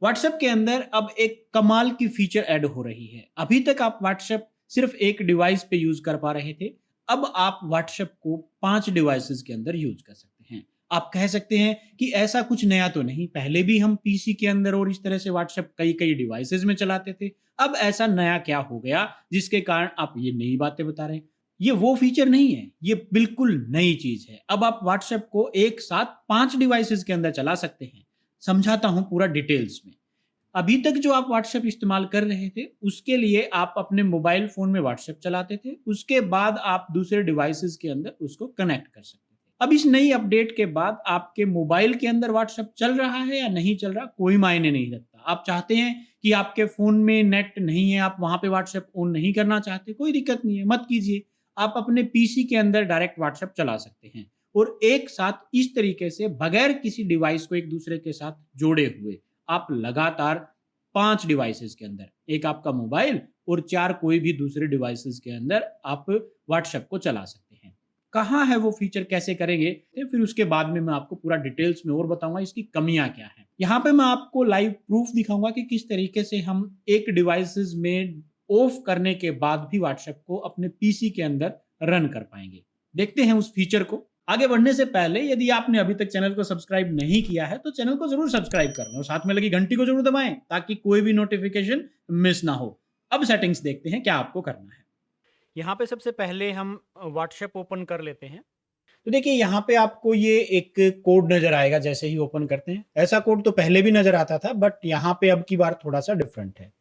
WhatsApp के अंदर अब एक कमाल की फीचर ऐड हो रही है। अभी तक आप व्हाट्सएप सिर्फ एक डिवाइस पे यूज़ कर पा रहे थे। अब आप व्हाट्सएप को 5 डिवाइसेज़ के अंदर यूज़ कर सकते हैं। आप कह सकते हैं कि ऐसा कुछ नया तो नहीं, पहले भी हम पीसी के अंदर और इस तरह से व्हाट्सएप कई-कई डिवाइसेज़ में चलाते थे। अब ऐसा नया क्या हो गया जिसके कारण आप ये नई बातें बता रहे हैं? ये वो फीचर नहीं है, ये बिल्कुल नई चीज़ है। अब आप व्हाट्सएप को एक साथ 5 डिवाइसेज़ के अंदर चला सकते हैं। समझाता हूँ पूरा डिटेल्स में। अभी तक जो आप व्हाट्सएप इस्तेमाल कर रहे थे, उसके लिए आप अपने मोबाइल फ़ोन में व्हाट्सएप चलाते थे, उसके बाद आप दूसरे डिवाइसेज़ के अंदर उसको कनेक्ट कर सकते थे। अब इस नई अपडेट के बाद आपके मोबाइल के अंदर व्हाट्सएप चल रहा है या नहीं चल रहा, कोई मायने नहीं रखता। आप चाहते हैं कि आपके फ़ोन में नेट नहीं है, आप वहाँ पे व्हाट्सएप ऑन नहीं करना चाहते, कोई दिक्कत नहीं है, मत कीजिए। आप अपने पीसी के अंदर डायरेक्ट व्हाट्सएप चला सकते हैं और एक साथ इस तरीके से बगैर किसी डिवाइस को एक दूसरे के साथ जोड़े हुए आप लगातार 5 डिवाइसेज़ के अंदर, एक आपका मोबाइल और 4 कोई भी दूसरे डिवाइसेज़ के अंदर आप व्हाट्सएप को चला सकते हैं। कहाँ है वो फीचर, कैसे करेंगे? फिर उसके बाद में मैं आपको पूरा डिटेल्स में और बताऊँगा इसकी कमियाँ क्या हैं। यहाँ पे मैं आपको लाइव प्रूफ दिखाऊँगा कि किस तरीके से हम एक डिवाइसेज़ में ऑफ करने के बाद भी व्हाट्सएप को अपने पीसी के अंदर रन कर पाएँगे। देखते हैं उस फीचर को। आगे बढ़ने से पहले यदि आपने अभी तक चैनल को सब्सक्राइब नहीं किया है, तो चैनल को ज़रूर सब्सक्राइब कर लें और साथ में लगी घंटी को ज़रूर दबाएँ, ताकि कोई भी नोटिफ़िकेशन मिस ना हो। अब सेटिंग्स देखते हैं क्या आपको करना है। यहाँ पे सबसे पहले हम व्हाट्सएप ओपन कर लेते हैं। तो देखिए यहाँ पे आपको ये एक कोड नज़र आएगा जैसे ही ओपन करते हैं। ऐसा कोड तो पहले भी नज़र आता था, बट यहाँ पे अब की बार थोड़ा-सा डिफरेंट है।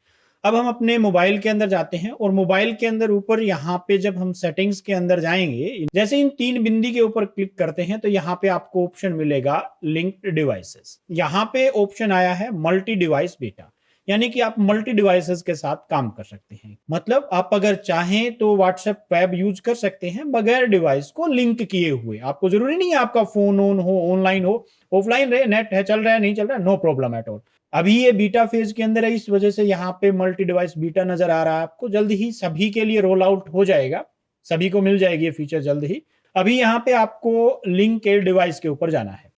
अब हम अपने मोबाइल के अंदर जाते हैं और मोबाइल के अंदर ऊपर यहाँ पे जब हम सेटिंग्स के अंदर जाएँगे, जैसे इन 3 बिंदी के ऊपर क्लिक करते हैं तो यहाँ पे आपको ऑप्शन मिलेगा लिंक्ड डिवाइसेज़। यहाँ पे ऑप्शन आया है मल्टी डिवाइस बीटा, यानी कि आप मल्टी डिवाइसेज़ के साथ काम कर सकते हैं। मतलब आप अगर चाहें तो व्हाट्सएप वेब यूज़ कर सकते हैं बगैर डिवाइस को लिंक किए हुए। आपको ज़रूरी नहीं है आपका फ़ोन ऑन हो, ऑनलाइन हो, ऑफलाइन रहे, नेट है, चल रहा है, नहीं चल रहा है, नो प्रॉब्लम एट ऑल। अभी ये बीटा फेज के अंदर है, इस वजह से यहाँ पे मल्टी डिवाइस बीटा नजर आ रहा है आपको। जल्द ही सभी के लिए रोल आउट हो जाएगा, सभी को मिल जाएगी ये फीचर जल्द ही। अभी यहाँ पे आपको लिंक के डिवाइस के ऊपर जाना है।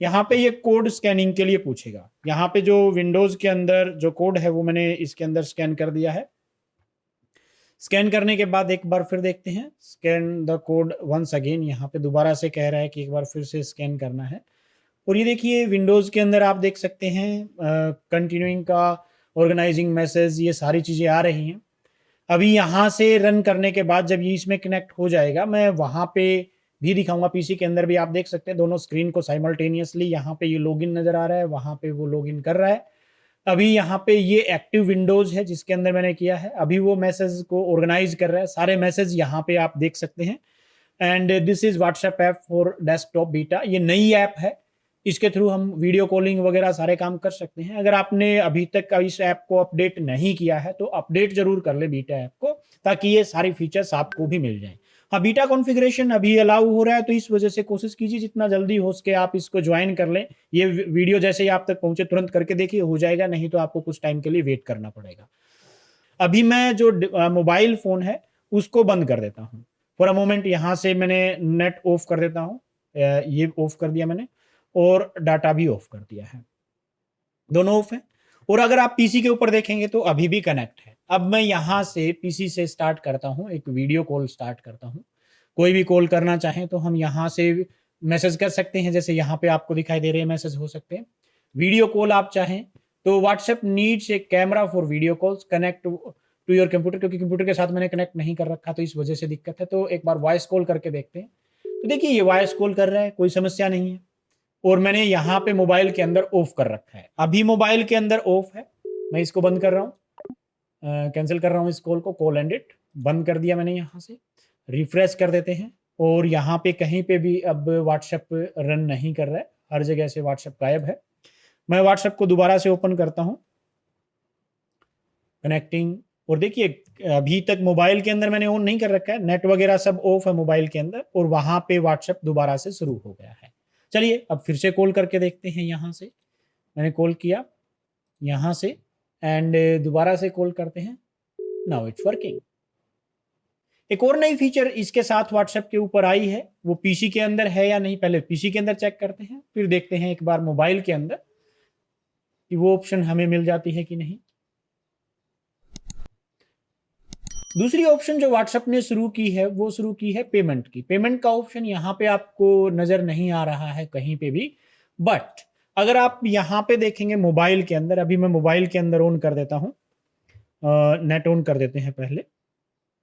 यहाँ पे ये कोड स्कैनिंग के लिए पूछेगा। यहाँ पे जो विंडोज के अंदर जो कोड है वो मैंने इसके अंदर स्कैन कर दिया है। स्कैन करने के बाद एक बार फिर देखते हैं, scan the code once again. यहाँ पे दोबारा से कह रहा है कि एक बार फिर से स्कैन करना है। और ये देखिए विंडोज़ के अंदर आप देख सकते हैं कंटिन्यूइंग का ऑर्गेनाइजिंग मैसेज, ये सारी चीज़ें आ रही हैं। अभी यहाँ से रन करने के बाद जब ये इसमें कनेक्ट हो जाएगा, मैं वहाँ पे भी दिखाऊंगा। पीसी के अंदर भी आप देख सकते हैं दोनों स्क्रीन को साइमल्टेनियसली। यहाँ पे ये लॉगिन नज़र आ रहा है, वहाँ पे वो लॉगिन कर रहा है। अभी यहाँ पे ये एक्टिव विंडोज़ है जिसके अंदर मैंने किया है। अभी वो मैसेज को ऑर्गेनाइज कर रहा है, सारे मैसेज यहाँ पे आप देख सकते हैं। And this is WhatsApp app for desktop beta. ये नई ऐप है, इसके थ्रू हम वीडियो कॉलिंग वगैरह सारे काम कर सकते हैं। अगर आपने अभी तक इस ऐप को अपडेट नहीं किया है तो अपडेट ज़रूर कर ले बीटा ऐप को, ताकि ये सारी फीचर्स आपको भी मिल जाएँ। हाँ, बीटा कॉन्फ़िगरेशन अभी अलाउ हो रहा है, तो इस वजह से कोशिश कीजिए जितना जल्दी हो सके आप इसको जॉइन कर लें। ये वीडियो जैसे ही आप तक पहुँचे तुरंत करके देखिए, हो जाएगा, नहीं तो आपको कुछ टाइम के लिए वेट करना पड़ेगा। अभी मैं जो मोबाइल फ़ोन है उसको बंद कर देता हूँ। फॉर अ मोमेंट यहाँ से मैंने नेट ऑफ कर देता हूँ। ये ऑफ कर दिया मैंने और डाटा भी ऑफ कर दिया है। दोनों ऑफ हैं। और अगर आप पीसी के ऊपर देखेंगे तो अभी भी कनेक्ट है। अब मैं यहाँ से पीसी से स्टार्ट करता हूँ, एक वीडियो कॉल स्टार्ट करता हूँ। कोई भी कॉल करना चाहें तो हम यहाँ से मैसेज कर सकते हैं, जैसे यहाँ पे आपको दिखाई दे रहे हैं मैसेज हो सकते हैं। वीडियो कॉल आप चाहें तो WhatsApp needs a camera for video calls connect to your computer, क्योंकि कंप्यूटर के साथ मैंने कनेक्ट नहीं कर रखा तो इस वजह से दिक्कत है। तो एक बार वॉइस कॉल करके देखते हैं। तो देखिए ये वॉइस कॉल कर रहा है, कोई समस्या नहीं है। और मैंने यहाँ पे मोबाइल के अंदर ऑफ कर रखा है। अभी मोबाइल के अंदर ऑफ है, मैं इसको बंद कर रहा हूँ, कैंसिल कर रहा हूँ इस कॉल को, कॉल एंडेड, बंद कर दिया मैंने। यहाँ से रिफ्रेश कर देते हैं और यहाँ पे कहीं पे भी अब व्हाट्सएप रन नहीं कर रहा है, हर जगह से व्हाट्सएप गायब है। मैं व्हाट्सएप को दोबारा से ओपन करता हूँ, कनेक्टिंग। और देखिए अभी तक मोबाइल के अंदर मैंने ऑन नहीं कर रखा है, नेट वगैरह सब ऑफ है मोबाइल के अंदर, और वहां पे व्हाट्सएप दोबारा से शुरू हो गया है। चलिए अब फिर से कॉल करके देखते हैं। यहाँ से मैंने कॉल किया यहाँ से, एंड दोबारा से कॉल करते हैं। Now it's working. एक और नई फीचर इसके साथ व्हाट्सएप के ऊपर आई है, वो पीसी के अंदर है या नहीं, पहले पीसी के अंदर चेक करते हैं, फिर देखते हैं एक बार मोबाइल के अंदर। कि वो ऑप्शन हमें मिल जाती है कि नहीं। दूसरी ऑप्शन जो व्हाट्सएप ने शुरू की है वो शुरू की है पेमेंट की। पेमेंट का ऑप्शन यहाँ पे आपको नज़र नहीं आ रहा है कहीं पे भी, बट अगर आप यहाँ पे देखेंगे मोबाइल के अंदर, अभी मैं मोबाइल के अंदर ऑन कर देता हूँ, नेट ऑन कर देते हैं पहले,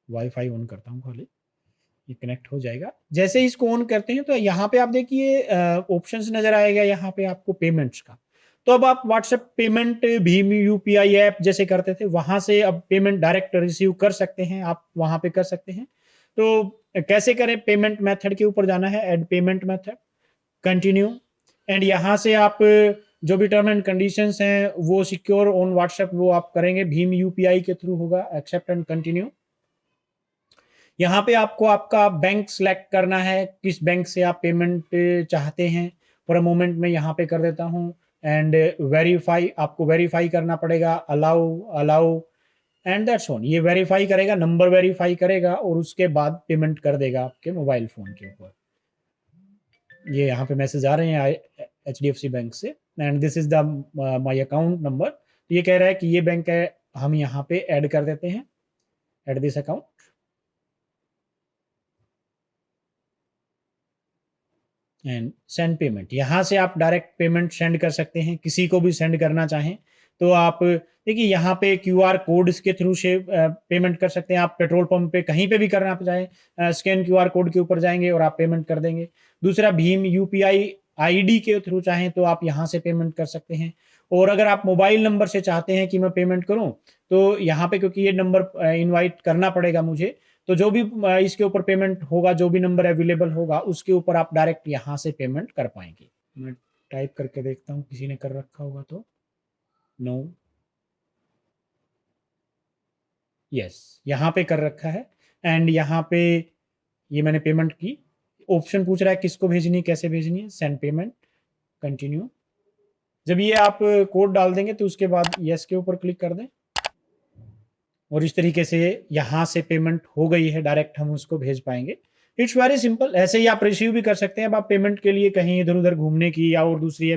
वाईफाई ऑन करता हूँ खाली, ये कनेक्ट हो जाएगा। जैसे इसको ऑन करते हैं तो यहाँ पे आप देखिए ऑप्शंस नज़र आएगा यहाँ पे आपको पेमेंट्स का। तो अब आप WhatsApp payment Bhim UPI app जैसे करते थे वहां से अब पेमेंट डायरेक्ट रिसीव कर सकते हैं, आप वहां पे कर सकते हैं। तो कैसे करें, पेमेंट मेथड के ऊपर जाना है, add payment method, continue, and यहाँ से आप जो भी टर्म एंड कंडीशंस हैं वो सिक्योर ऑन व्हाट्सएप वो आप करेंगे, भीम यूपीआई के थ्रू होगा, एक्सेप्ट एंड कंटिन्यू। यहाँ पे आपको आपका बैंक सिलेक्ट करना है, किस बैंक से आप पेमेंट चाहते हैं। फॉर अ मोमेंट मैं यहाँ पे कर देता हूँ, एंड वेरीफाई, आपको वेरीफाई करना पड़ेगा, allow allow, and that's on. ये वेरीफाई करेगा, नंबर वेरीफाई करेगा और उसके बाद पेमेंट कर देगा आपके मोबाइल फोन के ऊपर। ये यहाँ पे मैसेज आ रहे हैं HDFC बैंक से, and this is the my account number. ये कह रहा है कि ये बैंक है, हम यहाँ पे ऐड कर देते हैं, add this account, and send payment. यहाँ से आप डायरेक्ट पेमेंट सेंड कर सकते हैं, किसी को भी सेंड करना चाहें तो आप देखिए यहाँ पे QR कोड के थ्रू से पेमेंट कर सकते हैं। आप पेट्रोल पंप पे कहीं पे भी करना चाहें, स्कैन QR कोड के ऊपर जाएंगे और आप पेमेंट कर देंगे। दूसरा, भीम UPI ID के थ्रू चाहें तो आप यहाँ से पेमेंट कर सकते हैं। और अगर आप मोबाइल नंबर से चाहते हैं कि मैं पेमेंट करूँ तो यहाँ पे, क्योंकि ये नंबर इनवाइट करना पड़ेगा मुझे, तो जो भी इसके ऊपर पेमेंट होगा, जो भी नंबर अवेलेबल होगा उसके ऊपर आप डायरेक्ट यहाँ से पेमेंट कर पाएंगे। मैं टाइप करके देखता हूँ किसी ने कर रखा होगा तो, नो, यस, यहाँ पे कर रखा है। एंड यहाँ पे ये मैंने पेमेंट की, ऑप्शन पूछ रहा है किसको भेजनी है, कैसे भेजनी है, सेंड पेमेंट, कंटिन्यू। जब ये आप कोड डाल देंगे तो उसके बाद यस के ऊपर क्लिक कर दें और इस तरीके से यहाँ से पेमेंट हो गई है, डायरेक्ट हम उसको भेज पाएंगे। It's very simple. ऐसे ही आप रिसीव भी कर सकते हैं। अब आप पेमेंट के लिए कहीं इधर उधर घूमने की या और दूसरी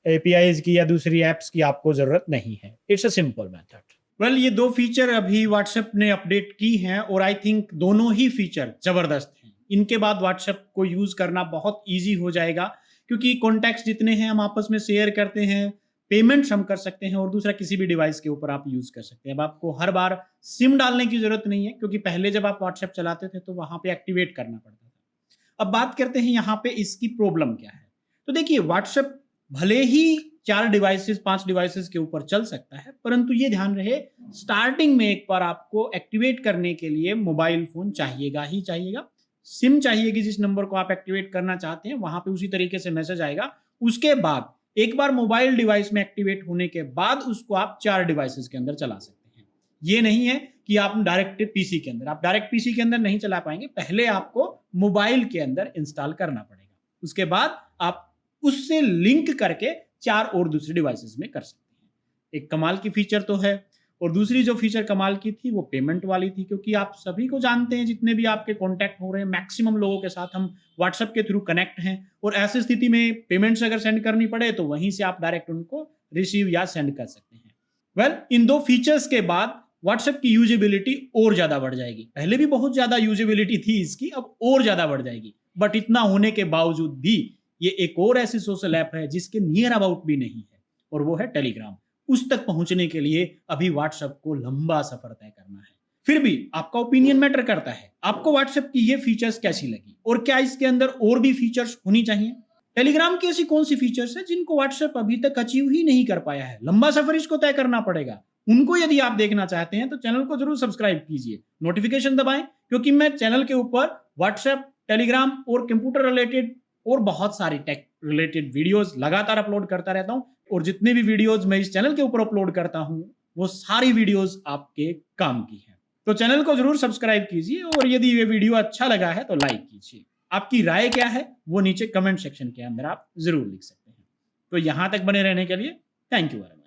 APIs की या दूसरी एप्स की आपको जरूरत नहीं है। It's a simple method. Well, ये दो फीचर अभी व्हाट्सएप ने अपडेट की हैं और आई थिंक दोनों ही फीचर जबरदस्त हैं। इनके बाद व्हाट्सएप को यूज करना बहुत ईजी हो जाएगा, क्योंकि कॉन्टैक्ट्स जितने हैं हम आपस में शेयर करते हैं, पेमेंट्स हम कर सकते हैं और दूसरा किसी भी डिवाइस के ऊपर आप यूज कर सकते हैं। अब आपको हर बार सिम डालने की जरूरत नहीं है, क्योंकि पहले जब आप व्हाट्सएप चलाते थे तो वहां पे एक्टिवेट करना पड़ता था। अब बात करते हैं यहाँ पे इसकी प्रॉब्लम क्या है। तो देखिए, व्हाट्सएप भले ही 4 डिवाइसेस 5 डिवाइसेस के ऊपर चल सकता है, परंतु ये ध्यान रहे, स्टार्टिंग में एक बार आपको एक्टिवेट करने के लिए मोबाइल फोन चाहिएगा ही चाहिएगा, सिम चाहिएगी। जिस नंबर को आप एक्टिवेट करना चाहते हैं वहां पे उसी तरीके से मैसेज आएगा। उसके बाद एक बार मोबाइल डिवाइस में एक्टिवेट होने के बाद उसको आप 4 डिवाइसेस के अंदर चला सकते हैं। ये नहीं है कि आप डायरेक्ट पीसी के अंदर, आप डायरेक्ट पीसी के अंदर नहीं चला पाएंगे, पहले आपको मोबाइल के अंदर इंस्टॉल करना पड़ेगा। उसके बाद आप उससे लिंक करके 4 और दूसरे डिवाइसेस में कर सकते हैं। एक कमाल की फीचर तो है। और दूसरी जो फीचर कमाल की थी वो पेमेंट वाली थी, क्योंकि आप सभी को जानते हैं, जितने भी आपके कॉन्टैक्ट हो रहे हैं मैक्सिमम लोगों के साथ हम व्हाट्सएप के थ्रू कनेक्ट हैं, और ऐसी स्थिति में पेमेंट्स अगर सेंड करनी पड़े तो वहीं से आप डायरेक्ट उनको रिसीव या सेंड कर सकते हैं। वेल, इन दो फीचर्स के बाद व्हाट्सएप की यूजेबिलिटी और ज्यादा बढ़ जाएगी। पहले भी बहुत ज्यादा यूजेबिलिटी थी इसकी, अब और ज्यादा बढ़ जाएगी। बट इतना होने के बावजूद भी ये एक और ऐसी सोशल ऐप है जिसके नियर अबाउट भी नहीं है, और वो है टेलीग्राम। उस तक पहुंचने के लिए अभी व्हाट्सएप को लंबा सफर तय करना है। फिर भी आपका ओपिनियन मैटर करता है। आपको व्हाट्सएप की ये फीचर्स कैसी लगी, और क्या इसके अंदर और भी फीचर्स होनी चाहिए? टेलीग्राम की ऐसी कौन सी फीचर्स है जिनको व्हाट्सएप अभी तक अचीव ही नहीं कर पाया है? लंबा सफर इसको तय करना पड़ेगा। उनको यदि आप देखना चाहते हैं तो चैनल को जरूर सब्सक्राइब कीजिए, नोटिफिकेशन दबाएं, क्योंकि मैं चैनल के ऊपर व्हाट्सएप, टेलीग्राम और कंप्यूटर रिलेटेड और बहुत सारी टेक रिलेटेड वीडियोस लगातार अपलोड करता रहता हूं। और जितने भी वीडियोस मैं इस चैनल के ऊपर अपलोड करता हूं वो सारी वीडियोस आपके काम की हैं। तो चैनल को जरूर सब्सक्राइब कीजिए, और यदि ये वीडियो अच्छा लगा है तो लाइक कीजिए। आपकी राय क्या है वो नीचे कमेंट सेक्शन के अंदर आप जरूर लिख सकते हैं। तो यहां तक बने रहने के लिए थैंक यू वेरी मच।